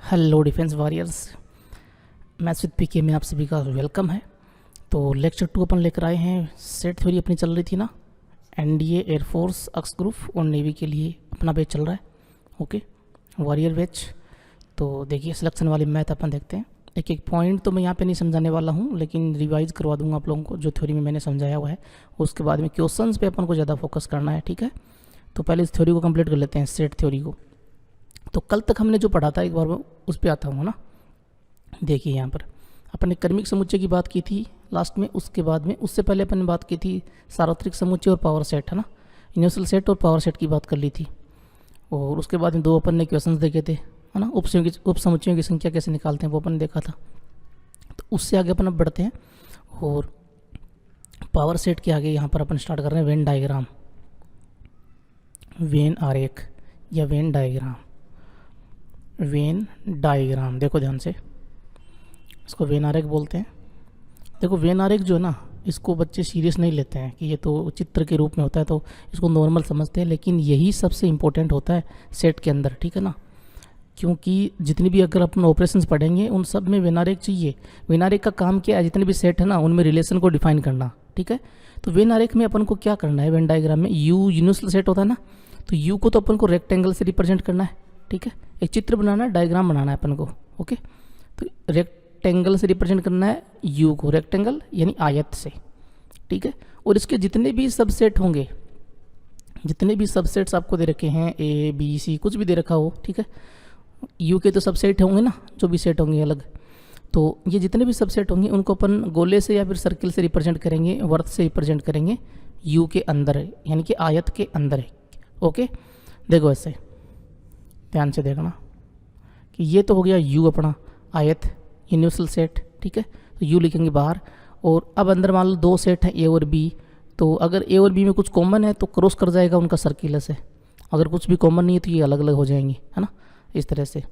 Hello defence warriors, maths with PK में आप सभी का वेलकम है। तो लेक्चर 2 अपन लेकर आए हैं। सेट थ्योरी अपनी चल रही थी ना, एनडीए, एयरफोर्स, अक्स ग्रुप और नेवी के लिए अपना बैच चल रहा है। Okay, warrior batch. तो देखिए सिलेक्शन वाली मैथ अपन देखते हैं। एक एक पॉइंट तो मैं यहाँ पे नहीं समझाने वाला हूँ, लेकिन रिवाइज करवा दूंगा आप लोगों को जो थ्योरी में मैंने समझाया हुआ है। उसके बाद में क्वेश्चंस पे अपन को ज़्यादा फोकस करना है, ठीक है। तो पहले इस थ्योरी को कंप्लीट कर लेते हैं, सेट थ्योरी को। तो कल तक हमने जो पढ़ा था, एक बार मैं उस पर आता हूँ ना। देखिए यहाँ पर अपन ने क्रमिक समुच्चय की बात की थी लास्ट में। उसके बाद में उससे पहले अपन ने बात की थी सार्वत्रिक समुच्चय और पावर सेट, है ना। यूनिवर्सल सेट और पावर सेट की बात कर ली थी। और उसके बाद में दो अपन ने क्वेश्चंस देखे थे, है ना। उप समुच्चयों की संख्या कैसे निकालते हैं वो अपन ने देखा था। तो उससे आगे अपन अब बढ़ते हैं और पावर सेट के आगे यहाँ पर अपन स्टार्ट कर रहे हैं वेन डायग्राम, वेन आरेख या वेन डायग्राम। वेन डायग्राम देखो ध्यान से, इसको वेन आरेख बोलते हैं। देखो वेन आरेख जो है ना, इसको बच्चे सीरियस नहीं लेते हैं कि ये तो चित्र के रूप में होता है, तो इसको नॉर्मल समझते हैं। लेकिन यही सबसे इम्पोर्टेंट होता है सेट के अंदर, ठीक है ना। क्योंकि जितनी भी अगर अपन ऑपरेशंस पढ़ेंगे उन सब में वेन आरेख चाहिए। वेन आरेख का काम क्या है, जितने भी सेट है ना उनमें रिलेशन को डिफाइन करना, ठीक है। तो वेन आरेख में अपन को क्या करना है, वेन डायग्राम में यू यूनिवर्सल सेट होता है ना, तो यू को तो अपन को रेक्टेंगल से रिप्रेजेंट करना है, ठीक है। एक चित्र बनाना है, डायग्राम बनाना है अपन को, ओके। तो रेक्टेंगल से रिप्रेजेंट करना है यू को, रेक्टेंगल यानी आयत से, ठीक है। और इसके जितने भी सबसेट होंगे, जितने भी सबसेट्स आपको दे रखे हैं, ए बी सी कुछ भी दे रखा हो, ठीक है। यू के तो सबसेट होंगे ना, जो भी सेट होंगे अलग। तो ये जितने भी सबसेट होंगे उनको अपन गोले से या फिर सर्किल से रिप्रेजेंट करेंगे, वर्त से रिप्रेजेंट करेंगे यू के अंदर है, यानी कि आयत के अंदर है, ओके। देखो ऐसे ध्यान से देखना कि ये तो हो गया यू अपना आयत, यूनिवर्सल सेट, ठीक है। तो यू लिखेंगे बाहर। और अब अंदर मान लो दो सेट हैं ए और बी। तो अगर ए और बी में कुछ कॉमन है तो क्रॉस कर जाएगा उनका सर्किल से। अगर कुछ भी कॉमन नहीं है तो ये अलग अलग हो जाएंगे, है ना, इस तरह से।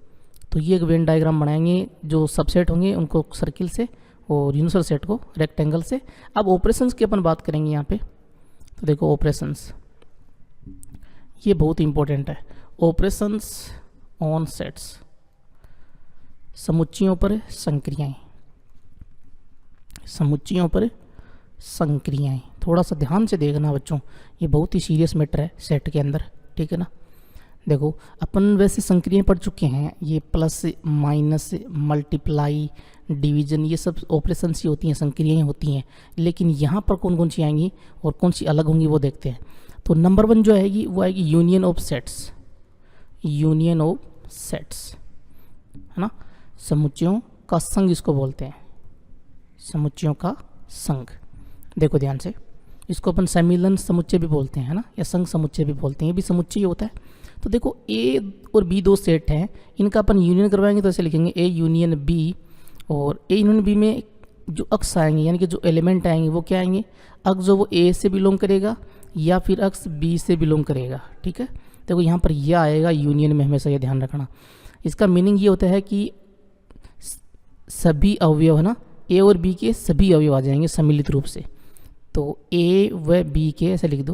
तो ये एक वेन डायग्राम बनाएंगे, जो सबसेट होंगे उनको सर्किल से और यूनिवर्सल सेट को रेक्टेंगल से। अब ऑपरेशंस की अपन बात करेंगे यहाँ पे। तो देखो ऑपरेशंस, ये बहुत इंपॉर्टेंट है। ऑपरेशंस ऑन सेट्स, समुच्चयों पर संक्रियाएं, समुच्चयों पर संक्रियाएं। थोड़ा सा ध्यान से देखना बच्चों, ये बहुत ही सीरियस मैटर है सेट के अंदर, ठीक है ना। देखो अपन वैसे संक्रियाएं पढ़ चुके हैं, ये प्लस माइनस मल्टीप्लाई डिवीजन, ये सब ऑपरेशंस ही होती हैं, संक्रियाएं होती हैं। लेकिन यहाँ पर कौन कौन सी आएंगी और कौन सी अलग होंगी वो देखते हैं। तो नंबर 1 जो आएगी वो आएगी union of sets, union of sets, है ना। समुच्चयों का संघ इसको बोलते हैं, समुच्चयों का संघ। देखो ध्यान से, इसको अपन सम्मिलन समुच्चय भी बोलते हैं, है ना, या संघ समुच्चय भी बोलते हैं। ये भी समुच्चय ही होता है। तो देखो ए और बी दो सेट हैं, इनका अपन यूनियन करवाएंगे तो ऐसे लिखेंगे ए यूनियन बी। और ए यूनियन बी में जो अक्ष आएंगे, यानी कि जो एलिमेंट आएंगे वो क्या आएंगे, अक्ष जो वो ए से बिलोंग करेगा या फिर अक्ष बी से बिलोंग करेगा, ठीक है। देखो यहाँ पर यह आएगा यूनियन में, हमेशा ये ध्यान रखना। इसका मीनिंग ये होता है कि सभी अवयव, है ना, ए और बी के सभी अवयव आ जाएंगे सम्मिलित रूप से। तो ए व बी के ऐसे लिख दो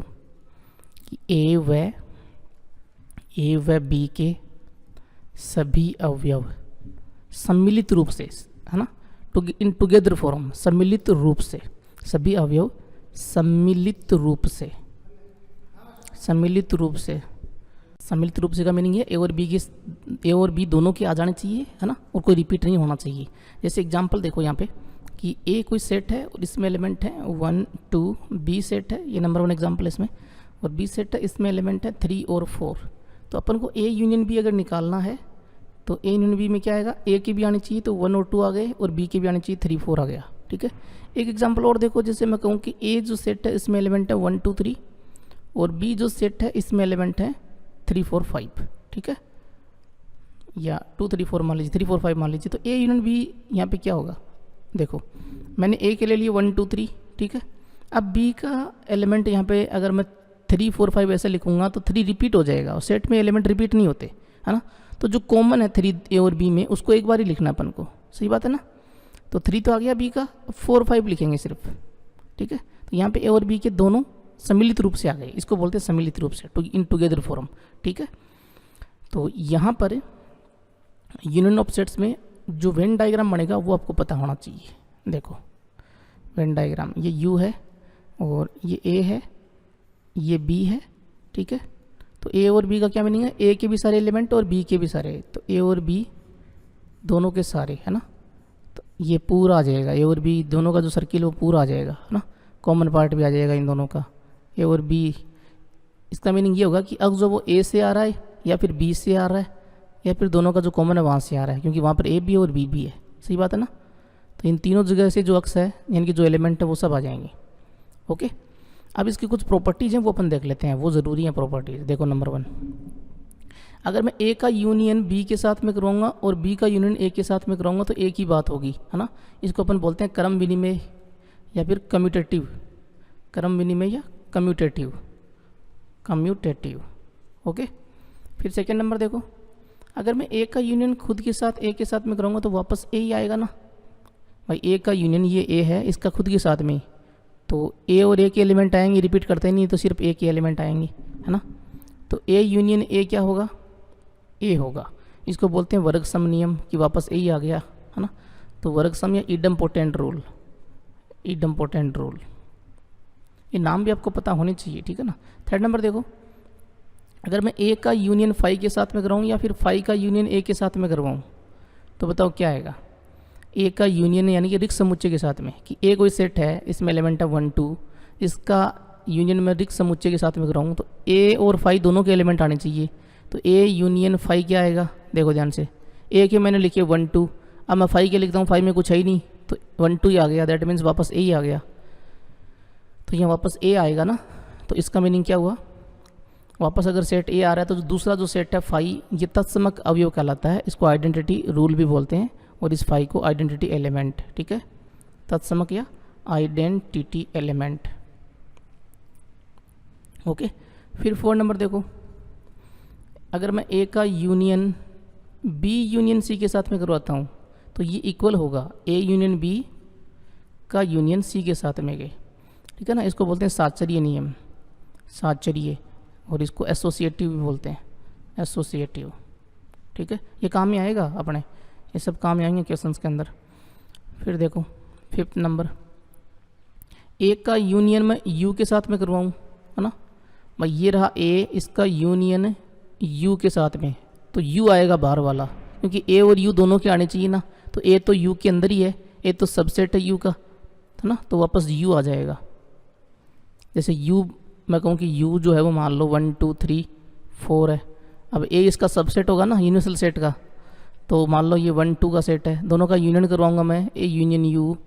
कि ए व बी के सभी अवयव सम्मिलित रूप से, है ना, इन टुगेदर फॉर्म, सम्मिलित रूप से, सभी अवयव सम्मिलित रूप से, सम्मिलित रूप से। सम्मिलित रूप से का मीनिंग है ए और बी दोनों के आ जाने चाहिए, है ना, और कोई रिपीट नहीं होना चाहिए। जैसे एग्जांपल देखो यहाँ पे कि ए कोई सेट है और इसमें एलिमेंट है 1 2, बी सेट है, ये नंबर 1 एग्जांपल इसमें, और बी सेट है, इसमें एलिमेंट है 3 और 4। तो अपन को ए यूनियन बी अगर निकालना है तो ए यूनियन बी में क्या आएगा, ए की भी आनी चाहिए तो 1 और 2 आ गए, और बी की भी आनी चाहिए 3 4 आ गया, ठीक है। एक एग्जाम्पल और देखो, जैसे मैं कहूँ कि ए जो सेट है इसमें एलिमेंट है 1 2 3, और बी जो सेट है इसमें एलिमेंट है 3 4 5, ठीक है, या 2 3 4 मान लीजिए, 3 4 5 मान लीजिए। तो ए यूनियन बी यहाँ पे क्या होगा, देखो मैंने ए के ले लिए 1 2 3, ठीक है। अब बी का एलिमेंट यहाँ पे अगर मैं 3 4 5 ऐसे लिखूंगा तो 3 रिपीट हो जाएगा, और सेट में एलिमेंट रिपीट नहीं होते, है ना। तो जो कॉमन है 3 ए और बी में, उसको एक बार ही लिखना अपन को, सही बात है ना। तो 3 तो आ गया बी का, 4 5 लिखेंगे सिर्फ, ठीक है। तो यहाँ पे ए और बी के दोनों सम्मिलित रूप से आ गए, इसको बोलते हैं सम्मिलित रूप से, इन टुगेदर फॉर्म, ठीक है। तो यहाँ पर यूनियन ऑफ सेट्स में जो वेन डायग्राम बनेगा वो आपको पता होना चाहिए। देखो वेन डायग्राम, ये यू है और ये ए है, ये बी है, ठीक है। तो ए और बी का क्या मीनिंग है, ए के भी सारे एलिमेंट और बी के भी सारे, तो ए और बी दोनों के सारे, है ना। तो ये पूरा आ जाएगा, ए और बी दोनों का जो सर्किल वो पूरा आ जाएगा, है ना। कॉमन पार्ट भी आ जाएगा इन दोनों का, ए और बी। इसका मीनिंग ये होगा कि अब जो वो ए से आ रहा है या फिर बी से आ रहा है या फिर दोनों का जो कॉमन है वहाँ से आ रहा है, क्योंकि वहाँ पर ए भी और बी भी है। सही बात है ना। तो इन तीनों जगह से जो अक्स है यानी कि जो एलिमेंट है वो सब आ जाएंगे। ओके, अब इसकी कुछ प्रॉपर्टीज़ हैं वो अपन देख लेते हैं, वो ज़रूरी हैं प्रॉपर्टीज़। देखो नंबर 1, अगर मैं ए का यूनियन बी के साथ में करवाऊंगा और बी का यूनियन ए के साथ में कराऊंगा तो एक ही बात होगी, है ना। इसको अपन बोलते हैं क्रम विनिमय या फिर कम्यूटेटिव, क्रम विनिमय या कम्यूटेटिव, कम्यूटेटिव। ओके, फिर सेकेंड नंबर देखो, अगर मैं ए का यूनियन खुद के साथ ए के साथ में कराऊंगा तो वापस ए ही आएगा ना भाई। ए का यूनियन ये ए है, इसका खुद के साथ में, तो ए और ए के एलिमेंट आएंगे, रिपीट करते नहीं तो सिर्फ ए के एलिमेंट आएंगे, है ना। तो ए यूनियन ए क्या होगा, ए होगा। इसको बोलते हैं वर्ग सम नियम कि वापस ए ही आ गया, है ना। तो वर्ग सम या इडम्पोटेंट रूल, इडम्पोटेंट रूल, ये नाम भी आपको पता होने चाहिए, ठीक है ना। थर्ड नंबर देखो, अगर मैं ए का यूनियन फाई के साथ में करवाऊँ या फिर फाई का यूनियन ए के साथ में करवाऊँ तो बताओ क्या आएगा। ए का यूनियन यानी कि रिक्त समुच्चय के साथ में, कि ए कोई सेट है, इसमें एलिमेंट है 1 2, इसका यूनियन में रिक्त समुच्चय के साथ में कराऊँ तो ए और फाई दोनों के एलिमेंट आने चाहिए। तो ए यूनियन फाई क्या आएगा, देखो ध्यान से, ए के मैंने लिखे 1 2, अब मैं फाई के लिखता हूँ, फाई में कुछ है ही नहीं तो 1 2 ही आ गया, दैट मीन्स वापस ए ही आ गया। तो यहाँ वापस ए आएगा ना। तो इसका मीनिंग क्या हुआ, वापस अगर सेट ए आ रहा है तो दूसरा जो सेट है फाई, ये तत्समक अवयव कहलाता है। इसको आइडेंटिटी रूल भी बोलते हैं और इस फाई को आइडेंटिटी एलिमेंट, ठीक है, तत्समक या आइडेंटिटी एलिमेंट। ओके, फिर 4 नंबर देखो, अगर मैं ए का यूनियन बी यूनियन सी के साथ में करवाता हूँ तो ये इक्वल होगा ए यूनियन बी का यूनियन सी के साथ में गए, ठीक है ना। इसको बोलते हैं साचर्य नियम, साचर्य, और इसको एसोसिएटिव भी बोलते हैं, एसोसिएटिव, ठीक है। ये काम में आएगा अपने, ये सब काम में आएंगे क्वेश्चंस के अंदर। फिर देखो 5th नंबर, ए का यूनियन मैं यू के साथ में करवाऊँ, है ना। मैं ये रहा ए, इसका यूनियन यू के साथ में, तो यू आएगा बाहर वाला, क्योंकि ए और यू दोनों के आने चाहिए ना। तो ए तो यू के अंदर ही है, ए तो सबसेट है यू का, है ना। तो वापस यू आ जाएगा। जैसे यू मैं कहूँ कि यू जो है वो मान लो 1 2 3 4 है। अब ए इसका सबसेट होगा ना यूनिवर्सल सेट का, तो मान लो ये 1 2 का सेट है, दोनों का यूनियन करवाऊंगा मैं, ए यूनियन यू,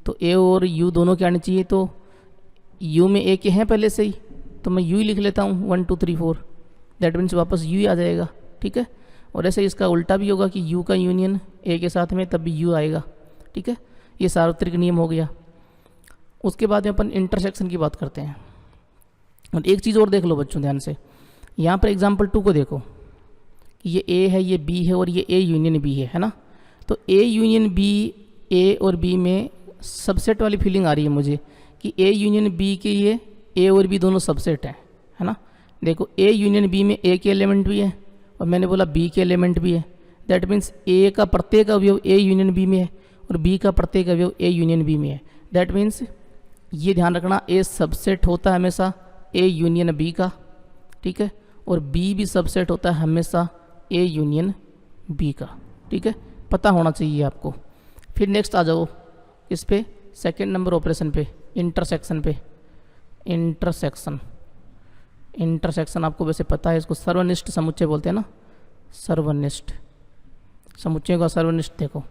तो ए और यू दोनों के आने चाहिए। तो यू में ए के हैं पहले से ही, तो मैं यू ही लिख लेता हूँ 1 2 3 4, दैट मीन्स वापस यू ही आ जाएगा, ठीक है। और ऐसे इसका उल्टा भी होगा कि यू का यूनियन ए के साथ में तब भी यू आएगा, ठीक है। ये सार्वत्रिक नियम हो गया। उसके बाद में अपन इंटरसेक्शन की बात करते हैं। और एक चीज़ और देख लो बच्चों ध्यान से, यहाँ पर एग्जाम्पल 2 को देखो कि ये ए है, ये बी है और ये ए यूनियन बी है ना। तो ए यूनियन बी, ए और बी में सबसेट वाली फीलिंग आ रही है मुझे कि ए यूनियन बी के ये ए और बी दोनों सबसेट हैं, है ना। देखो ए यूनियन बी में ए के एलिमेंट भी है और मैंने बोला बी के एलिमेंट भी है, दैट मीन्स ए का प्रत्येक अवयव ए यूनियन बी में है और बी का प्रत्येक अवयव ए यूनियन बी में है। दैट मीन्स ये ध्यान रखना, ए सबसेट होता है हमेशा ए यूनियन बी का, ठीक है, और बी भी सबसेट होता है हमेशा ए यूनियन बी का, ठीक है, पता होना चाहिए आपको। फिर नेक्स्ट आ जाओ इस पे, सेकेंड नंबर ऑपरेशन पे, इंटरसेक्शन पे। इंटरसेक्शन, इंटरसेक्शन आपको वैसे पता है, इसको सर्वनिष्ठ समुच्चय बोलते हैं ना, सर्वनिष्ठ समुच्चय का सर्वनिष्ठ। देखो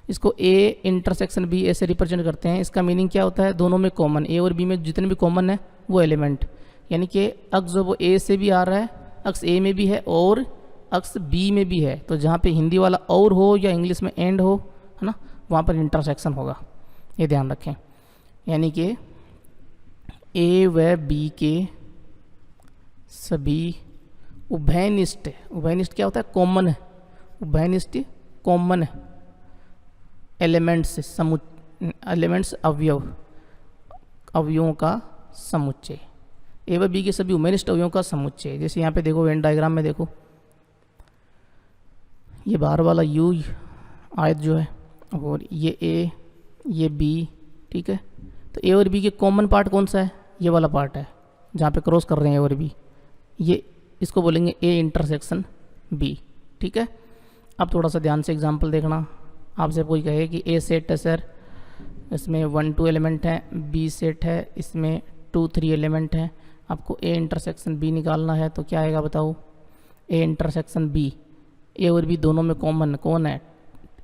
इसको ए इंटरसेक्शन बी ऐसे रिप्रेजेंट करते हैं। इसका मीनिंग क्या होता है, दोनों में कॉमन, ए और बी में जितने भी कॉमन है वो एलिमेंट, यानी कि अक्स जो वो ए से भी आ रहा है, अक्स ए में भी है और अक्स बी में भी है। तो जहाँ पे हिंदी वाला और हो या इंग्लिश में एंड हो, है ना, वहाँ पर इंटरसेक्शन होगा, ये ध्यान रखें। यानी कि ए व बी के सभी उभयनिष्ठ, उभयनिष्ठ क्या होता है, कॉमन है, उभयनिष्ठ कॉमन एलिमेंट्स, एलिमेंट्स अवयव, अवयवों का समुच्चय, ए व बी के सभी उभयनिष्ठ अवयवों का समुच्चय। जैसे यहाँ पे देखो वेन डायग्राम में देखो, ये बाहर वाला यू आयत जो है, और ये ए, ये बी, ठीक है। तो ए और बी के कॉमन पार्ट कौन सा है? ये वाला पार्ट है जहाँ पे क्रॉस कर रहे हैं ए और बी, ये इसको बोलेंगे ए इंटरसेक्शन बी, ठीक है। अब थोड़ा सा ध्यान से एग्जांपल देखना। आपसे कोई कहे कि ए सेट है सर, इसमें 1 2 एलिमेंट है, बी सेट है, इसमें 2 3 एलिमेंट है, आपको ए इंटरसेक्शन बी निकालना है, तो क्या आएगा बताओ? ए इंटरसेक्शन बी, ए और बी दोनों में कॉमन कौन है?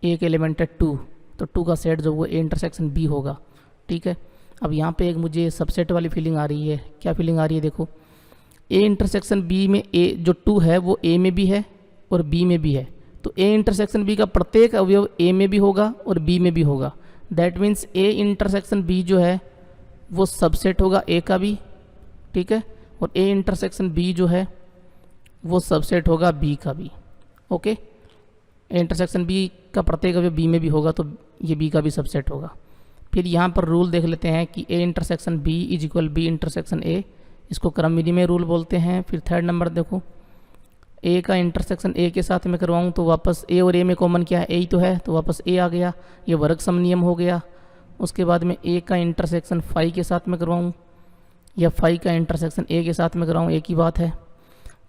एक एलिमेंट है 2, तो 2 का सेट जो वो ए इंटरसेक्शन बी होगा, ठीक है। अब यहाँ पे एक मुझे सबसेट वाली फीलिंग आ रही है। क्या फीलिंग आ रही है? देखो, ए इंटरसेक्शन बी में ए जो 2 है वो ए में भी है और बी में भी है, तो ए इंटरसेक्शन बी का प्रत्येक अवयव ए में भी होगा और बी में भी होगा। That means A intersection B जो है वो सबसेट होगा ए का भी, ठीक है, और ए इंटरसेक्शन बी जो है वो सबसेट होगा बी का भी। ओके, ए इंटरसेक्शन बी का प्रत्येक अवयव बी में भी होगा, तो ये बी का भी सबसेट होगा। फिर यहाँ पर रूल देख लेते हैं कि A intersection B is equal B intersection A, इसको क्रम विनिमय रूल बोलते हैं। फिर थर्ड नंबर देखो, ए का इंटरसेक्शन ए के साथ में करवाऊँ तो वापस ए और ए में कॉमन क्या है? ए ही तो है, तो वापस ए आ गया, ये वर्ग सम नियम हो गया। उसके बाद में ए का इंटरसेक्शन फाई के साथ में करवाऊँ या फाई का इंटरसेक्शन ए के साथ में कराऊँ, एक ही बात है।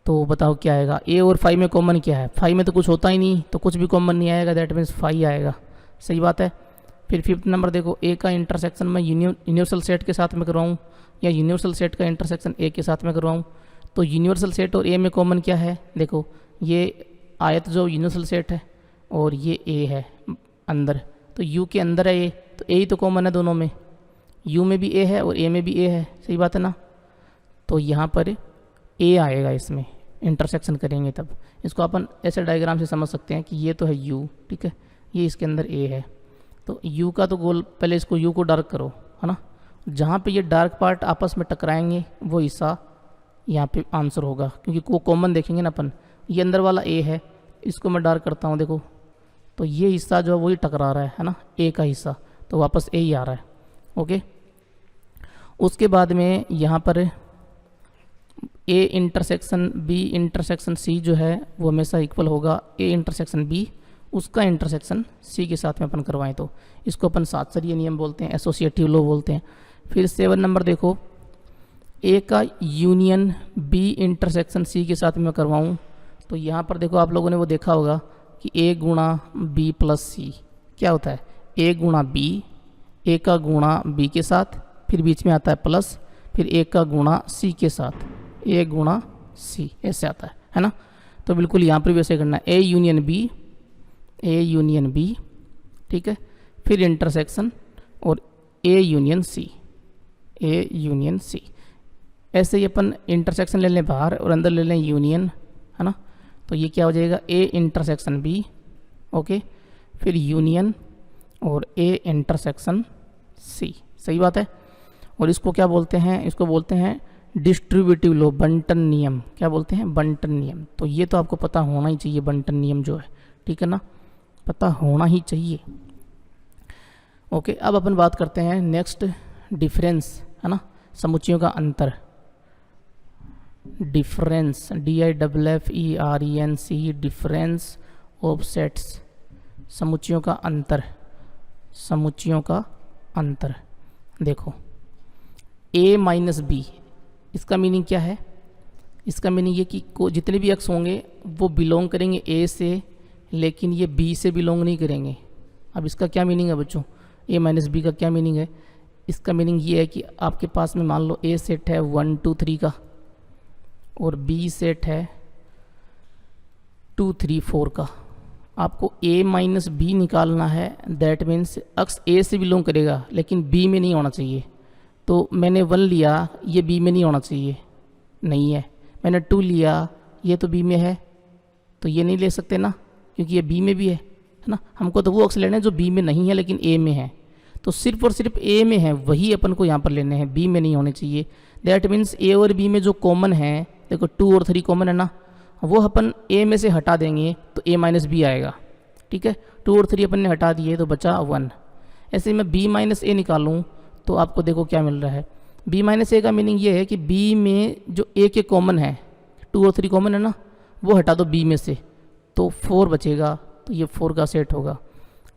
तो बताओ क्या आएगा? ए और फाई में कॉमन क्या है? फाई में तो कुछ होता ही नहीं, तो कुछ भी कॉमन नहीं आएगा, दैट मीन्स फाई आएगा। सही बात है। फिर फिफ्थ नंबर देखो, ए का इंटरसेक्शन मैं यूनिवर्सल सेट के साथ में करवाऊँ या यूनिवर्सल सेट का इंटरसेक्शन ए के साथ में करवाऊँ, तो यूनिवर्सल सेट और ए में कॉमन क्या है? देखो, ये आयत जो यूनिवर्सल सेट है और ये ए है अंदर, तो यू के अंदर है ए, तो ए ही तो कॉमन है दोनों में, यू में भी ए है और ए में भी ए है। सही बात है ना? तो यहाँ पर ए आएगा, इसमें इंटरसेक्शन करेंगे तब। इसको अपन ऐसे डायग्राम से समझ सकते हैं कि ये तो है यू, ठीक है, ये इसके अंदर ए है, तो यू का तो गोल, पहले इसको यू को डार्क करो, है ना। जहाँ पे ये डार्क पार्ट आपस में टकराएंगे वो हिस्सा यहाँ पे आंसर होगा, क्योंकि वो कॉमन देखेंगे ना अपन। ये अंदर वाला ए है, इसको मैं डार्क करता हूँ, देखो, तो ये हिस्सा जो है वही टकरा रहा है ना, ए का हिस्सा, तो वापस ए ही आ रहा है। ओके, उसके बाद में यहाँ पर A intersection B intersection C जो है वो हमेशा इक्वल होगा ए इंटरसेक्शन बी, उसका इंटरसेक्शन सी के साथ में अपन करवाएं, तो इसको अपन सातसरीय नियम बोलते हैं, एसोसिएटिव लॉ बोलते हैं। फिर 7 नंबर देखो, ए का यूनियन बी इंटरसेक्शन सी के साथ में करवाऊँ, तो यहाँ पर देखो आप लोगों ने वो देखा होगा कि ए गुणा बी प्लस सी क्या होता है? ए गुणा बी, ए का गुणा बी के साथ, फिर बीच में आता है प्लस, फिर ए का गुणा सी के साथ, ए गुणा सी, ऐसे आता है ना। तो बिल्कुल यहाँ पर भी ऐसे करना है, ए यूनियन बी, ठीक है, फिर इंटरसेक्शन और ए यूनियन सी। ऐसे ही अपन इंटरसेक्शन ले लें बाहर और अंदर ले लें यूनियन, है ना, तो ये क्या हो जाएगा? ए इंटरसेक्शन बी, ओके, फिर यूनियन और ए इंटरसेक्शन सी। सही बात है। और इसको क्या बोलते हैं? इसको बोलते हैं डिस्ट्रीब्यूटिव लॉ, बंटन नियम। क्या बोलते हैं? बंटन नियम। तो ये तो आपको पता होना ही चाहिए, बंटन नियम जो है, ठीक है ना, पता होना ही चाहिए। ओके, अब अपन बात करते हैं नेक्स्ट, डिफरेंस, है ना, समुच्चयों का अंतर। Difference, DIFFERENC, difference of sets, समुच्चयों का अंतर। समुच्चयों का अंतर देखो, a माइनस बी, इसका मीनिंग क्या है? इसका मीनिंग ये कि जितने भी एक्स होंगे वो बिलोंग करेंगे a से, लेकिन ये b से बिलोंग नहीं करेंगे। अब इसका क्या मीनिंग है बच्चों? a माइनस बी का क्या मीनिंग है? इसका मीनिंग ये है कि आपके पास में मान लो a सेट है 1 2 3 का और b सेट है 2 3 4 का। आपको a माइनस बी निकालना है, दैट मीन्स अक्स a से बिलोंग करेगा लेकिन b में नहीं होना चाहिए। तो मैंने 1 लिया, ये b में नहीं होना चाहिए, नहीं है। मैंने 2 लिया, ये तो b में है, तो ये नहीं ले सकते ना, क्योंकि ये b में भी है ना। हमको तो वो अक्स लेने हैं जो b में नहीं है लेकिन a में है, तो सिर्फ और सिर्फ a में है वही अपन को यहाँ पर लेने हैं, b में नहीं होने चाहिए। दैट मीन्स a और b में जो कॉमन है, देखो 2 और 3 कॉमन है ना, वो अपन a में से हटा देंगे तो a माइनस बी आएगा, ठीक है। 2 और 3 अपन ने हटा दिए तो बचा 1। ऐसे मैं b माइनस ए निकालूँ तो आपको देखो क्या मिल रहा है। b माइनस ए का मीनिंग ये है कि b में जो a के कॉमन है, 2 और 3 कॉमन है ना, वो हटा दो b में से, तो 4 बचेगा, तो ये 4 का सेट होगा,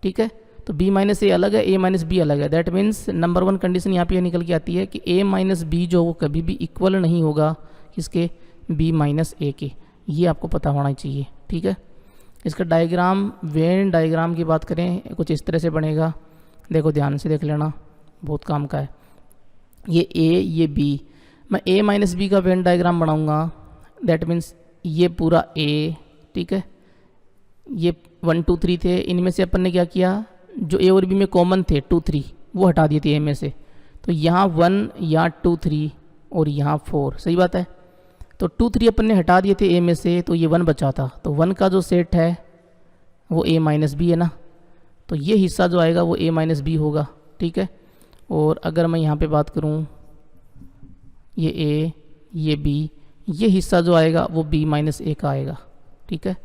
ठीक है। तो b माइनस ए अलग है, a माइनस बी अलग है। दैट मीन्स नंबर 1 कंडीशन यहाँ पे ये निकल के आती है कि a माइनस बी जो वो कभी भी इक्वल नहीं होगा किसके, b माइनस ए के। ये आपको पता होना चाहिए, ठीक है। इसका डायग्राम, वेन डायग्राम की बात करें कुछ इस तरह से बनेगा, देखो ध्यान से देख लेना, बहुत काम का है। ये a ये b, मैं a माइनस बी का वेन डायग्राम बनाऊंगा। दैट मीन्स ये पूरा a, ठीक है। ये 1 2 3 थे, इनमें से अपन ने क्या किया, जो a और b में कॉमन थे 2 3 वो हटा दिए थे a में से, तो यहाँ 1 यहाँ 2 3 और यहाँ 4, सही बात है। तो 2 3 अपन ने हटा दिए थे a में से, तो ये 1 बचा था, तो 1 का जो सेट है वो a माइनस बी है ना, तो ये हिस्सा जो आएगा वो a माइनस बी होगा, ठीक है। और अगर मैं यहाँ पे बात करूँ, ये a ये b, ये हिस्सा जो आएगा वो b माइनस ए का आएगा, ठीक है।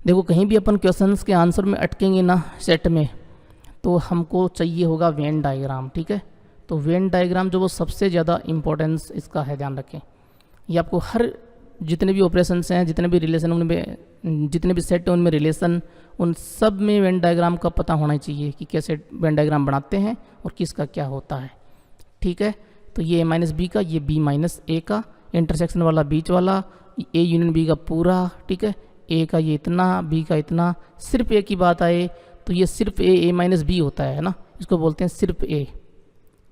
देखो कहीं भी अपन क्वेश्चंस के आंसर में अटकेंगे ना सेट में, तो हमको चाहिए होगा वेन डायग्राम, ठीक है। तो वेन डायग्राम जो वो सबसे ज़्यादा इम्पोर्टेंस इसका है, ध्यान रखें। ये आपको हर जितने भी ऑपरेशंस हैं, जितने भी रिलेशन, उनमें जितने भी सेट हैं उनमें रिलेशन, उन सब में वेन डायग्राम का पता होना चाहिए कि कैसे वेन डायग्राम बनाते हैं और किसका क्या होता है, ठीक है। तो ये a माइनस बी का, ये b माइनस ए का, इंटरसेक्शन वाला बीच वाला, a यूनियन b का पूरा, ठीक है। a का ये इतना, b का इतना। सिर्फ a की बात आए तो ये सिर्फ a माइनस बी होता है ना, इसको बोलते हैं सिर्फ a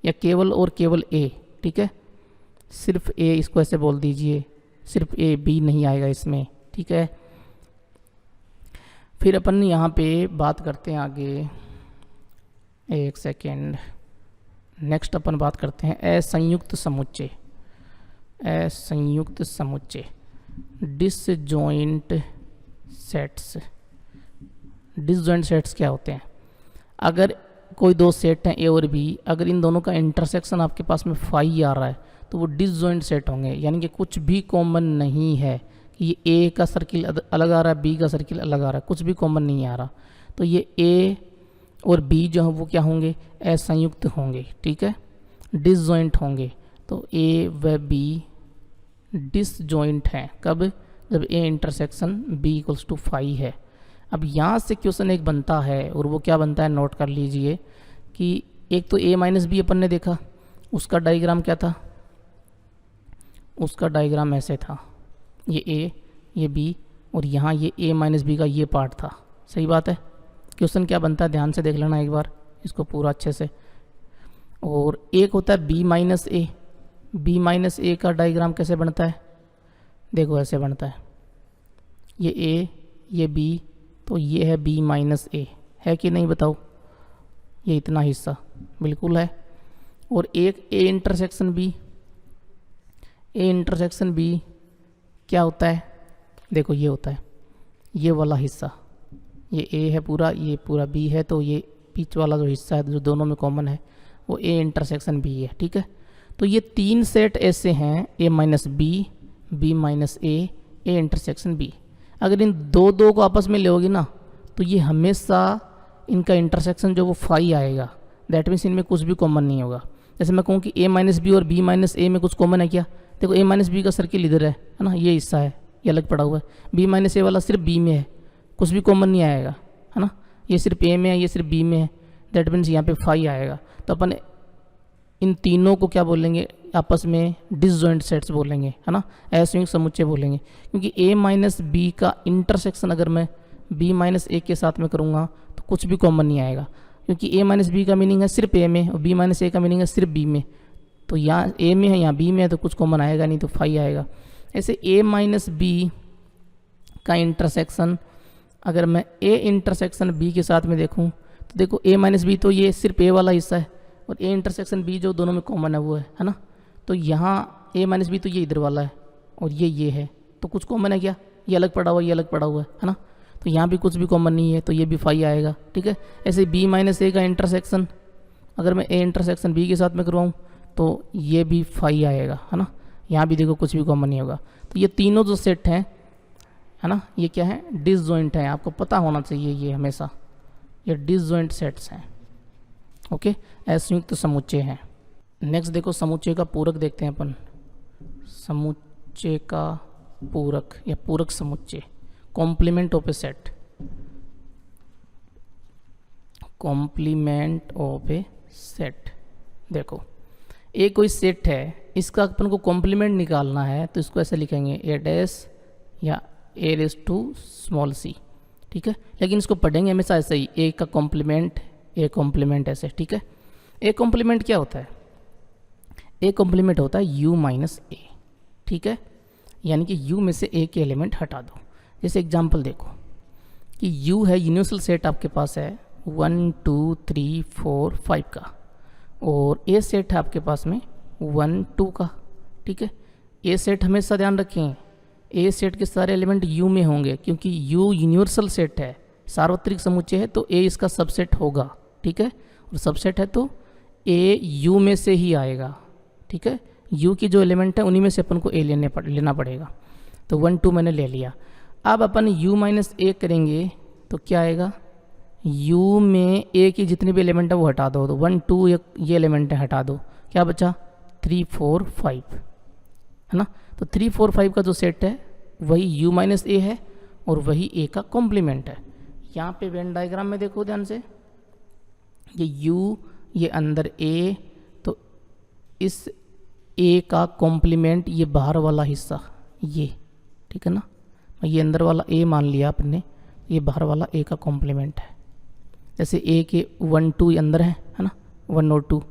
या केवल और केवल a, ठीक है। सिर्फ a, इसको ऐसे बोल दीजिए, सिर्फ a, b नहीं आएगा इसमें, ठीक है। फिर अपन यहाँ पे बात करते हैं आगे, एक सेकेंड, नेक्स्ट अपन बात करते हैं असंयुक्त समुच्चय। असंयुक्त समुच्चय, डिसजॉइंट सेट्स। डिसजॉइंट सेट्स क्या होते हैं, अगर कोई दो सेट हैं a और b, अगर इन दोनों का इंटरसेक्शन आपके पास में फाई आ रहा है तो वो डिसजॉइंट सेट होंगे, यानी कि कुछ भी कॉमन नहीं है कि ये a का सर्किल अलग आ रहा है, b का सर्किल अलग आ रहा है, कुछ भी कॉमन नहीं आ रहा, तो ये a और b जो है वो क्या होंगे, असंयुक्त होंगे, ठीक है, डिसजॉइंट होंगे। तो a व b डिसजॉइंट हैं, कब, जब a intersection b equals to phi है। अब यहाँ से क्वेश्चन एक बनता है, और वो क्या बनता है, नोट कर लीजिए कि एक तो a माइनस बी अपन ने देखा, उसका डायग्राम क्या था, उसका डायग्राम ऐसे था, ये a ये b और यहाँ ये a माइनस बी का ये पार्ट था, सही बात है। क्वेश्चन क्या बनता है, ध्यान से देख लेना एक बार इसको पूरा अच्छे से। और एक होता है b माइनस ए, b माइनस ए का डायग्राम कैसे बनता है, देखो ऐसे बनता है, ये a ये b, तो ये है b माइनस ए, है कि नहीं बताओ, ये इतना हिस्सा बिल्कुल है। और एक a intersection b, a intersection b क्या होता है, देखो ये होता है ये वाला हिस्सा, ये a है पूरा, ये पूरा b है, तो ये बीच वाला जो हिस्सा है जो दोनों में कॉमन है वो a इंटरसेक्शन b है, ठीक है। तो ये तीन सेट ऐसे हैं, a minus B, b minus A, a intersection b। अगर इन दो को आपस में लोगे ना तो ये हमेशा इनका इंटरसेक्शन जो वो फाई आएगा, दैट मीन्स इनमें कुछ भी कॉमन नहीं होगा। जैसे मैं कहूँ कि a माइनस बी और b माइनस ए में कुछ कॉमन है क्या, देखो a माइनस बी का सर्किल इधर है ना, ये हिस्सा है, ये अलग पड़ा हुआ है, b माइनस ए वाला सिर्फ b में है, कुछ भी कॉमन नहीं आएगा, है ना, ये सिर्फ a में है, ये सिर्फ b में है, दैट मीन्स यहाँ पे फाई आएगा। तो अपन इन तीनों को क्या बोलेंगे, आपस में डिसजॉइंट सेट्स बोलेंगे, है ना, असंयुक्त समुच्चय बोलेंगे, क्योंकि a माइनस बी का इंटरसेक्शन अगर मैं b माइनस ए के साथ में करूँगा तो कुछ भी कॉमन नहीं आएगा, क्योंकि a माइनस बी का मीनिंग है सिर्फ a में और b माइनस ए का मीनिंग है सिर्फ b में, तो यहाँ a में है यहाँ b में है, तो कुछ कॉमन आएगा नहीं, तो फाई आएगा। ऐसे a माइनस बी का इंटरसेक्शन अगर मैं a इंटरसेक्शन b के साथ में देखूँ तो देखो a माइनस बी तो ये सिर्फ a वाला हिस्सा है, और a इंटरसेक्शन b जो दोनों में कॉमन है वो है ना, तो यहाँ a माइनस बी तो ये इधर वाला है और ये है, तो कुछ कॉमन है क्या, ये अलग पड़ा हुआ है, ये अलग पड़ा हुआ है ना, तो यहाँ भी कुछ भी कॉमन नहीं है, तो ये भी फाई आएगा, ठीक है। ऐसे b माइनस ए का इंटरसेक्शन अगर मैं a इंटरसेक्शन b के साथ में करवाऊँ तो ये भी फाई आएगा, है ना, यहाँ भी देखो कुछ भी कॉमन नहीं होगा। तो ये तीनों जो सेट हैं, है ना, ये क्या है, डिसजॉइंट हैं, आपको पता होना चाहिए ये हमेशा, ये डिसजॉइंट सेट्स हैं, ओके, असंयुक्त समुच्चय हैं। नेक्स्ट देखो समुच्चय का पूरक देखते हैं अपन, समुच्चय का पूरक या पूरक समुच्चय complement of a set, complement of a set. देखो ए कोई सेट है, इसका अपन को कॉम्प्लीमेंट निकालना है तो इसको ऐसे लिखेंगे ए डैश या ए रेज टू स्मॉल सी, ठीक है। लेकिन इसको पढ़ेंगे हमेशा ऐसे ही, ए का कॉम्प्लीमेंट, ए कॉम्प्लीमेंट ऐसे, ठीक है। ए कॉम्प्लीमेंट क्या होता है? ए कॉम्प्लीमेंट होता है यू माइनस ए, ठीक है। यानी कि यू में से ए के एलिमेंट हटा दो। जैसे एग्जांपल देखो कि यू है यूनिवर्सल सेट आपके पास है 1 2 3 4 5 का, और ए सेट है आपके पास में 1 2 का, ठीक है। ए सेट हमेशा ध्यान रखें, ए सेट के सारे एलिमेंट यू में होंगे, क्योंकि यू यूनिवर्सल सेट है, सार्वत्रिक समुच्चय है, तो ए इसका सबसेट होगा, ठीक है। और सबसेट है तो ए यू में से ही आएगा, ठीक है। यू की जो एलिमेंट है उन्हीं में से अपन को ए लेना पड़ेगा। तो 1 2 मैंने ले लिया। अब अपन u माइनस ए करेंगे तो क्या आएगा? u में a की जितने भी एलिमेंट है वो हटा दो, तो 1 2 ये एलिमेंट है हटा दो, क्या बचा? 3 4 5, है ना। तो 3 4 5 का जो सेट है वही u माइनस ए है और वही a का कॉम्प्लीमेंट है। यहाँ पे वेन डायग्राम में देखो ध्यान से, ये u, ये अंदर a, तो इस a का कॉम्प्लीमेंट ये बाहर वाला हिस्सा ये, ठीक है ना। ये अंदर वाला a मान लिया आपने, ये बाहर वाला a का कॉम्प्लीमेंट है। जैसे a के 1 2 अंदर है ना, 1 और 2,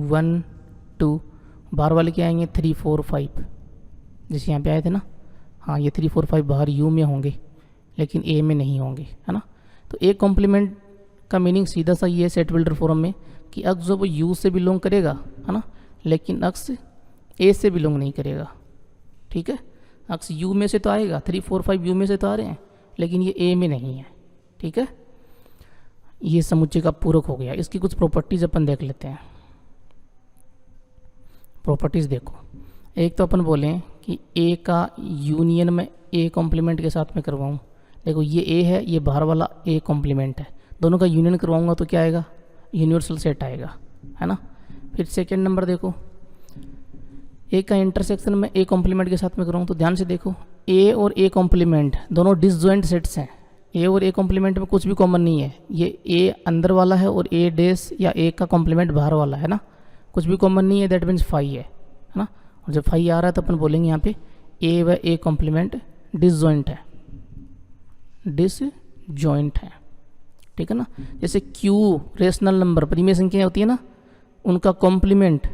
1 2, बाहर वाले क्या आएंगे? 3 4 5, जैसे यहाँ पे आए थे ना। हाँ, ये 3 4 5 बाहर u में होंगे लेकिन a में नहीं होंगे, है ना। तो a कॉम्प्लीमेंट का मीनिंग सीधा सा ये है सेट बिल्डर फॉर्म में कि अक्स जो वो u से बिलोंग करेगा, है ना, लेकिन अक्स a से बिलोंग नहीं करेगा, ठीक है। अक्स u में से तो आएगा, 3 4 5 u में से तो आ रहे हैं, लेकिन ये a में नहीं है, ठीक है। ये समुच्चय का पूरक हो गया। इसकी कुछ प्रॉपर्टीज अपन देख लेते हैं। प्रॉपर्टीज़ देखो, एक तो अपन बोलें कि a का यूनियन में a कॉम्प्लीमेंट के साथ में करवाऊँ। देखो ये a है, ये बाहर वाला a कॉम्प्लीमेंट है, दोनों का यूनियन करवाऊँगा तो क्या आएगा? यूनिवर्सल सेट आएगा, है ना। फिर सेकेंड नंबर देखो, ए का इंटरसेक्शन में ए कॉम्प्लीमेंट के साथ में करूँ तो ध्यान से देखो, ए और ए कॉम्प्लीमेंट दोनों डिसजॉइंट सेट्स हैं। ए और ए कॉम्प्लीमेंट में कुछ भी कॉमन नहीं है, ये ए अंदर वाला है और ए डैश या ए का कॉम्प्लीमेंट बाहर वाला है ना, कुछ भी कॉमन नहीं है, दैट मीन्स फाई है ना। और जब फाई आ रहा है तो अपन बोलेंगे यहाँ पे ए व ए कॉम्प्लीमेंट डिसजॉइंट है, डिसजॉइंट है, ठीक है ना। जैसे क्यू रेशनल नंबर परिमेय संख्या होती है ना, उनका कॉम्प्लीमेंट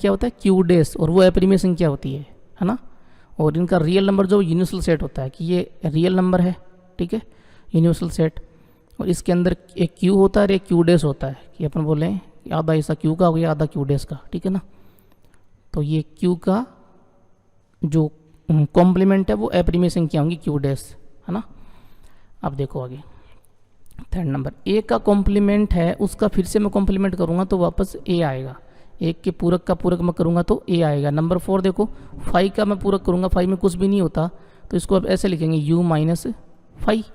क्या होता है? क्यू डैश, और वो अपरिमेय संख्या होती है ना। और इनका रियल नंबर जो यूनिवर्सल सेट होता है कि ये रियल नंबर है, ठीक है, यूनिवर्सल सेट, और इसके अंदर एक क्यू होता है और एक क्यू डैश होता है कि अपन बोले आधा हिस्सा क्यू का हो गया, आधा क्यू डैश का, ठीक है ना। तो ये क्यू का जो कॉम्प्लीमेंट है वो अपरिमेय संख्या होंगी क्यू डैश, है ना। अब देखो आगे थर्ड नंबर, ए का कॉम्प्लीमेंट है, उसका फिर से मैं कॉम्प्लीमेंट करूँगा तो वापस ए आएगा। एक के पूरक का पूरक मैं करूँगा तो ए आएगा। नंबर 4 देखो, 5 का मैं पूरक करूँगा, 5 में कुछ भी नहीं होता, तो इसको अब ऐसे लिखेंगे u माइनस 5,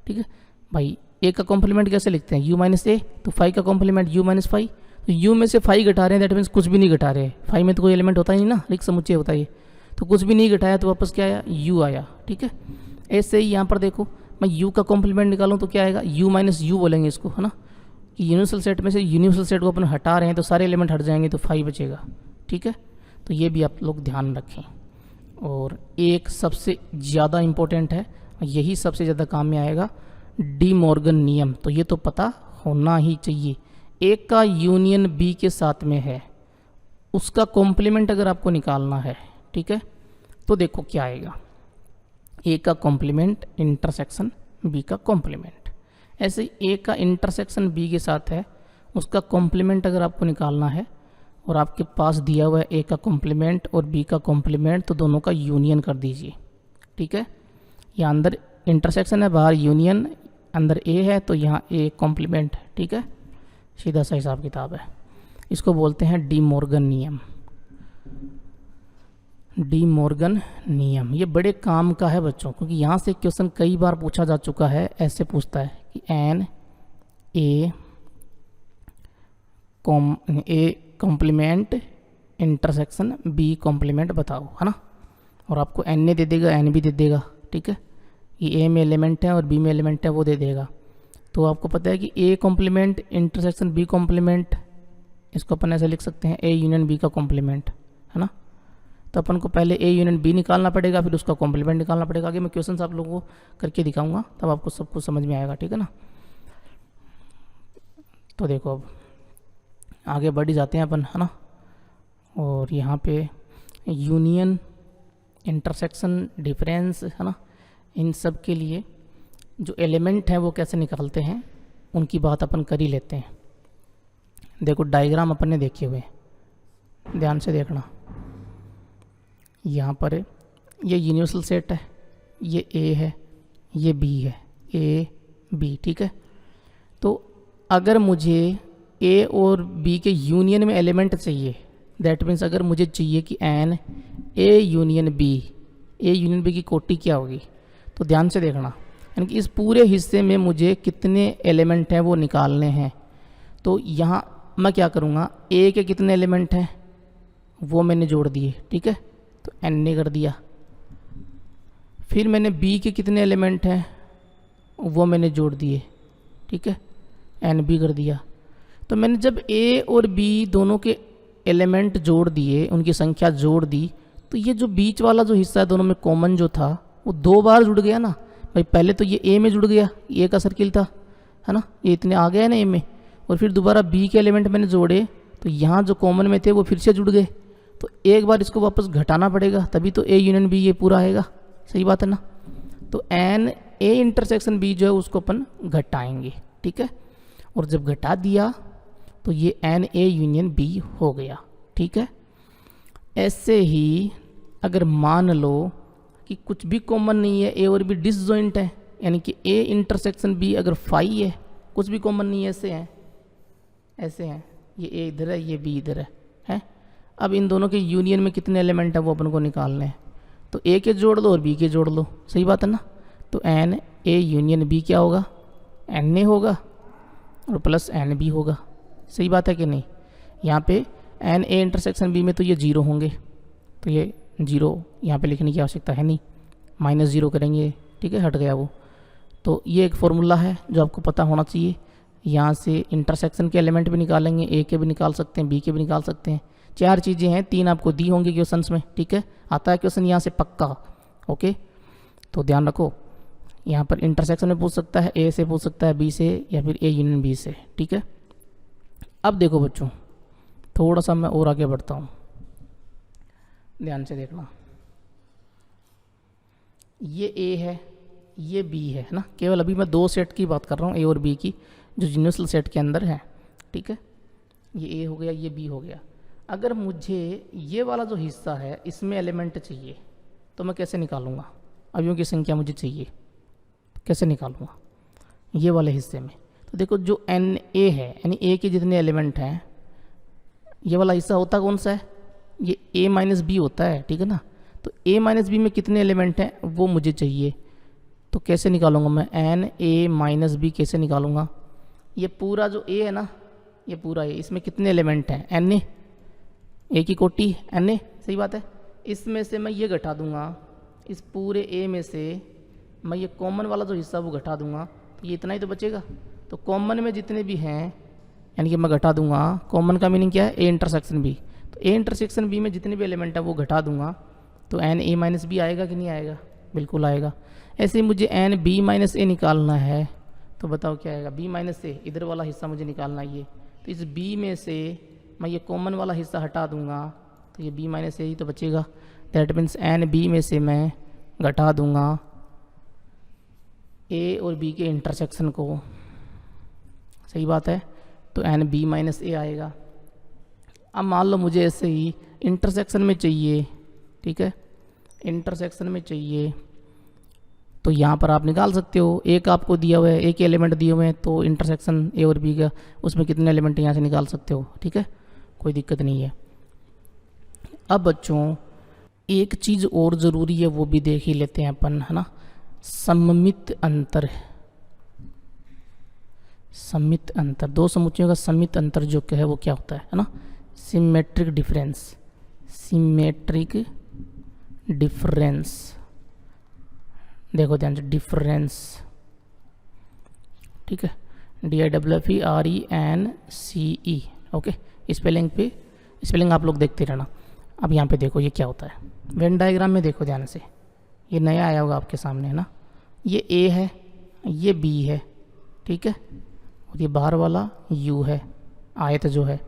ठीक है भाई। ए का कॉम्प्लीमेंट कैसे लिखते हैं? u माइनस ए, तो 5 का कॉम्प्लीमेंट u माइनस 5, तो u में से 5 घटा रहे हैं, दैट मीन्स कुछ भी नहीं घटा रहे। 5 में तो कोई एलिमेंट होता ही नहीं ना, रिक्त समुच्चय होता है, तो कुछ भी नहीं घटाया तो वापस क्या आया? u आया, ठीक है। ऐसे ही यहाँ पर देखो, मैं u का कॉम्प्लीमेंट निकालूँ तो क्या आएगा? u माइनस u बोलेंगे इसको, है ना। कि यूनिवर्सल सेट में से यूनिवर्सल सेट को अपन हटा रहे हैं तो सारे एलिमेंट हट जाएंगे तो 5 बचेगा, ठीक है। तो ये भी आप लोग ध्यान रखें। और एक सबसे ज़्यादा इम्पोर्टेंट है, यही सबसे ज़्यादा काम में आएगा, डी मॉर्गन नियम। तो ये तो पता होना ही चाहिए। ए का यूनियन बी के साथ में है, उसका कॉम्प्लीमेंट अगर आपको निकालना है, ठीक है, तो देखो क्या आएगा? ए का कॉम्प्लीमेंट इंटरसेक्शन बी का कॉम्प्लीमेंट। ऐसे ही ए का इंटरसेक्शन बी के साथ है, उसका कॉम्प्लीमेंट अगर आपको निकालना है और आपके पास दिया हुआ है ए का कॉम्प्लीमेंट और बी का कॉम्प्लीमेंट, तो दोनों का यूनियन कर दीजिए, ठीक है। यहाँ अंदर इंटरसेक्शन है, बाहर यूनियन, अंदर ए है तो यहाँ ए कॉम्प्लीमेंट है, ठीक है। सीधा सा हिसाब किताब है। इसको बोलते हैं डी मॉर्गन नियम। डी मॉर्गन नियम ये बड़े काम का है बच्चों, क्योंकि यहाँ से क्वेश्चन कई बार पूछा जा चुका है। ऐसे पूछता है कि n A complement intersection B complement बताओ, है ना। और आपको एन ए दे देगा, एन भी दे देगा, ठीक है। ये ए में एलिमेंट है और बी में एलिमेंट है, वो दे देगा। तो आपको पता है कि A complement intersection B complement, इसको अपन ऐसे लिख सकते हैं ए यूनियन बी का कॉम्प्लीमेंट, है ना। तो अपन को पहले ए यूनियन बी निकालना पड़ेगा, फिर उसका कॉम्प्लीमेंट निकालना पड़ेगा। आगे मैं क्वेश्चन आप लोगों को करके दिखाऊंगा, तब आपको सब कुछ समझ में आएगा, ठीक है ना। तो देखो अब आगे बढ़ जाते हैं अपन, है ना। और यहाँ पे यूनियन, इंटरसेक्शन, डिफरेंस, है ना, इन सब के लिए जो एलिमेंट हैं वो कैसे निकालते हैं उनकी बात अपन कर ही लेते हैं। देखो डायग्राम अपन ने देखे हुए हैं, ध्यान से देखना। यहाँ पर ये यूनिवर्सल सेट है, ये ए है, ये बी है, ए बी, ठीक है। तो अगर मुझे ए और बी के यूनियन में एलिमेंट चाहिए, दैट मीन्स अगर मुझे चाहिए कि एन ए यूनियन बी की कोटि क्या होगी, तो ध्यान से देखना। यानी कि इस पूरे हिस्से में मुझे कितने एलिमेंट हैं वो निकालने हैं। तो यहाँ मैं क्या करूँगा, ए के कितने एलिमेंट हैं वो मैंने जोड़ दिए, ठीक है, तो एन ने कर दिया। फिर मैंने बी के कितने एलिमेंट हैं वो मैंने जोड़ दिए, ठीक है, एन बी कर दिया। तो मैंने जब ए और बी दोनों के एलिमेंट जोड़ दिए, उनकी संख्या जोड़ दी, तो ये जो बीच वाला जो हिस्सा है दोनों में कॉमन जो था वो 2 बार जुड़ गया ना भाई। पहले तो ये ए में जुड़ गया, ए का सर्किल था, है ना, ये इतने आ गए ना ए में, और फिर दोबारा बी के एलिमेंट मैंने जोड़े तो यहाँ जो कॉमन में थे वो फिर से जुड़ गए। तो एक बार इसको वापस घटाना पड़ेगा, तभी तो ए यूनियन बी ये पूरा आएगा, सही बात है ना। तो एन ए इंटरसेक्शन बी जो है उसको अपन घटाएंगे, ठीक है। और जब घटा दिया तो ये एन ए यूनियन बी हो गया, ठीक है। ऐसे ही अगर मान लो कि कुछ भी कॉमन नहीं है, ए और बी डिसजॉइंट है, यानी कि ए इंटरसेक्शन बी अगर फाई है, कुछ भी कॉमन नहीं है, ऐसे हैं, ये ए इधर है, ये बी इधर है। अब इन दोनों के यूनियन में कितने एलिमेंट है वो अपन को निकालने हैं। तो ए के जोड़ लो और बी के जोड़ लो, सही बात है ना। तो एन ए यूनियन बी क्या होगा, एन ए होगा और प्लस एन बी होगा, सही बात है कि नहीं। यहाँ पे एन ए इंटरसेक्शन बी में तो ये 0 होंगे, तो ये 0 यहाँ पे लिखने की आवश्यकता है नहीं, -0 करेंगे, ठीक है, हट गया वो। तो ये एक फॉर्मूला है जो आपको पता होना चाहिए। यहाँ से इंटरसेक्शन के एलिमेंट भी निकालेंगे, ए के भी निकाल सकते हैं, बी के भी निकाल सकते हैं। 4 चीज़ें हैं, 3 आपको दी होंगी क्वेश्चंस में, ठीक है, आता है क्वेश्चन यहाँ से पक्का, ओके। तो ध्यान रखो, यहाँ पर इंटरसेक्शन में पूछ सकता है, ए से पूछ सकता है, बी से, या फिर ए यूनियन बी से, ठीक है। अब देखो बच्चों, थोड़ा सा मैं और आगे बढ़ता हूँ, ध्यान से देखना। ये ए है, ये बी है ना, केवल अभी मैं 2 सेट की बात कर रहा हूँ, ए और बी की, जो यूनिवर्सल सेट के अंदर है, ठीक है। ये ए हो गया, ये बी हो गया। अगर मुझे ये वाला जो हिस्सा है इसमें एलिमेंट चाहिए तो मैं कैसे निकालूंगा, अवियों की संख्या मुझे चाहिए, कैसे निकालूंगा ये वाले हिस्से में। तो देखो जो एन ए है, यानी ए के जितने एलिमेंट हैं, ये वाला हिस्सा होता कौन सा है, ये ए माइनस बी होता है, ठीक है ना। तो ए माइनस बी में कितने एलिमेंट हैं वो मुझे चाहिए, तो कैसे निकालूंगा मैं, एन ए माइनस बी कैसे निकालूंगा। ये पूरा जो ए है ना, ये पूरा ए, इसमें कितने एलिमेंट हैं, एन ए की कोटि एन ए, सही बात है। इसमें से मैं ये घटा दूंगा, इस पूरे ए में से मैं ये कॉमन वाला जो हिस्सा वो घटा दूंगा, तो ये इतना ही तो बचेगा। तो कॉमन में जितने भी हैं यानी कि मैं घटा दूंगा, कॉमन का मीनिंग क्या है, ए इंटरसेक्शन बी। तो ए इंटरसेक्शन बी में जितने भी एलिमेंट है वो घटा दूंगा, तो एन ए माइनस बी आएगा कि नहीं आएगा, बिल्कुल आएगा। ऐसे ही मुझे एन बी माइनस ए निकालना है, तो बताओ क्या आएगा, बी माइनस ए, इधर वाला हिस्सा मुझे निकालना है ये। तो इस बी में से मैं ये कॉमन वाला हिस्सा हटा दूंगा, तो ये बी माइनस ए ही तो बचेगा। दैट मीन्स एन बी में से मैं घटा दूंगा ए और बी के इंटरसेक्शन को, सही बात है। तो एन बी माइनस ए आएगा। अब मान लो मुझे ऐसे ही इंटरसेक्शन में चाहिए, ठीक है, इंटरसेक्शन में चाहिए, तो यहाँ पर आप निकाल सकते हो, एक आपको दिया हुआ है, एक एलिमेंट दिए हुए हैं, तो इंटरसेक्शन ए और बी का उसमें कितने एलिमेंट यहाँ से निकाल सकते हो, ठीक है, कोई दिक्कत नहीं है। अब बच्चों एक चीज़ और ज़रूरी है, वो भी देख ही लेते हैं अपन, है ना, सममित अंतर। सममित अंतर, दो समुच्चयों का सममित अंतर जो है वो क्या होता है ना, सिमेट्रिक डिफरेंस। सिमेट्रिक डिफरेंस, देखो ध्यान से, डिफरेंस, ठीक है, DIFFERENCE, ओके। स्पेलिंग आप लोग देखते रहना। अब यहाँ पे देखो ये क्या होता है वेन डायग्राम में, देखो ध्यान से, ये नया आया होगा आपके सामने, है ना। ये A है, ये B है, ठीक है, और ये बाहर वाला U है, आयत जो है।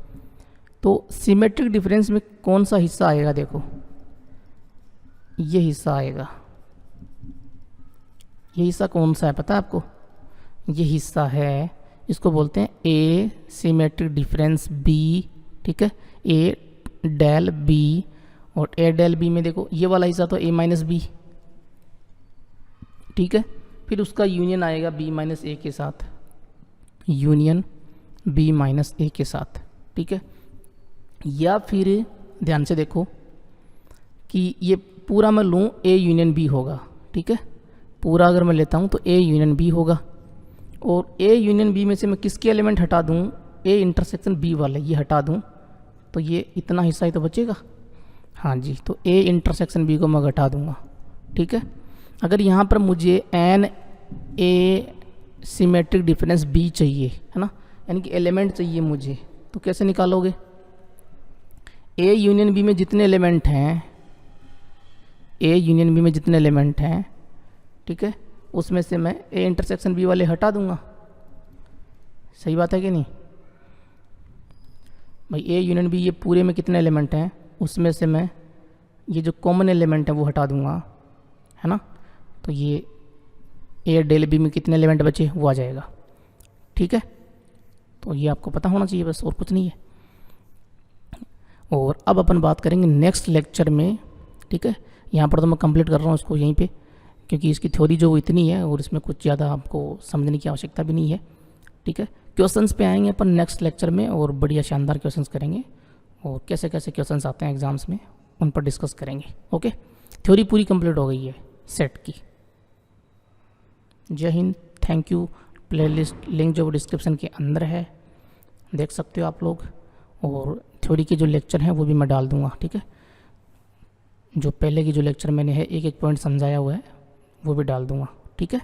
तो सिमेट्रिक डिफरेंस में कौन सा हिस्सा आएगा, देखो ये हिस्सा आएगा। ये हिस्सा कौन सा है पता है आपको? ये हिस्सा है, इसको बोलते हैं ए सिमेट्रिक डिफरेंस B, ठीक है, A डेल B, और A डेल B में देखो ये वाला हिस्सा तो A माइनस B, ठीक है। फिर उसका यूनियन आएगा B माइनस A के साथ, यूनियन B माइनस A के साथ, ठीक है। या फिर ध्यान से देखो कि ये पूरा मैं लूँ A यूनियन B होगा, ठीक है, पूरा अगर मैं लेता हूँ तो A यूनियन B होगा, और A यूनियन B में से मैं किसके एलिमेंट हटा दूँ, A इंटरसेक्शन B वाले ये हटा दूँ, तो ये इतना हिस्सा ही तो बचेगा। हाँ जी, तो A इंटरसेक्शन B को मैं घटा दूँगा, ठीक है। अगर यहाँ पर मुझे n A symmetric difference B चाहिए, है ना, यानी कि एलिमेंट चाहिए मुझे, तो कैसे निकालोगे? A यूनियन B में जितने एलिमेंट हैं, A यूनियन B में जितने एलिमेंट हैं, ठीक है, उसमें से मैं A इंटरसेक्शन B वाले हटा दूंगा। सही बात है कि नहीं भाई? A यूनियन B ये पूरे में कितने एलिमेंट हैं, उसमें से मैं ये जो कॉमन एलिमेंट है वो हटा दूंगा, है ना। तो ये A डेल B में कितने एलिमेंट बचे वो आ जाएगा, ठीक है। तो ये आपको पता होना चाहिए, बस और कुछ नहीं है। और अब अपन बात करेंगे नेक्स्ट लेक्चर में, ठीक है। यहाँ पर तो मैं कंप्लीट कर रहा हूँ इसको यहीं पे, क्योंकि इसकी थ्योरी जो इतनी है और इसमें कुछ ज़्यादा आपको समझने की आवश्यकता भी नहीं है, ठीक है। क्वेश्चंस पे आएंगे अपन नेक्स्ट लेक्चर में, और बढ़िया शानदार क्वेश्चंस करेंगे, और कैसे कैसे क्वेश्चंस आते हैं एग्जाम्स में उन पर डिस्कस करेंगे, ओके। थ्योरी पूरी कंप्लीट हो गई है सेट की। जय Hind, thank you. Playlist link जो डिस्क्रिप्शन के अंदर है, देख सकते हो आप लोग, और थ्योरी के जो लेक्चर हैं वो भी मैं डाल दूंगा, ठीक है। जो पहले की जो लेक्चर मैंने है एक एक पॉइंट समझाया हुआ है वो भी डाल दूंगा, ठीक है।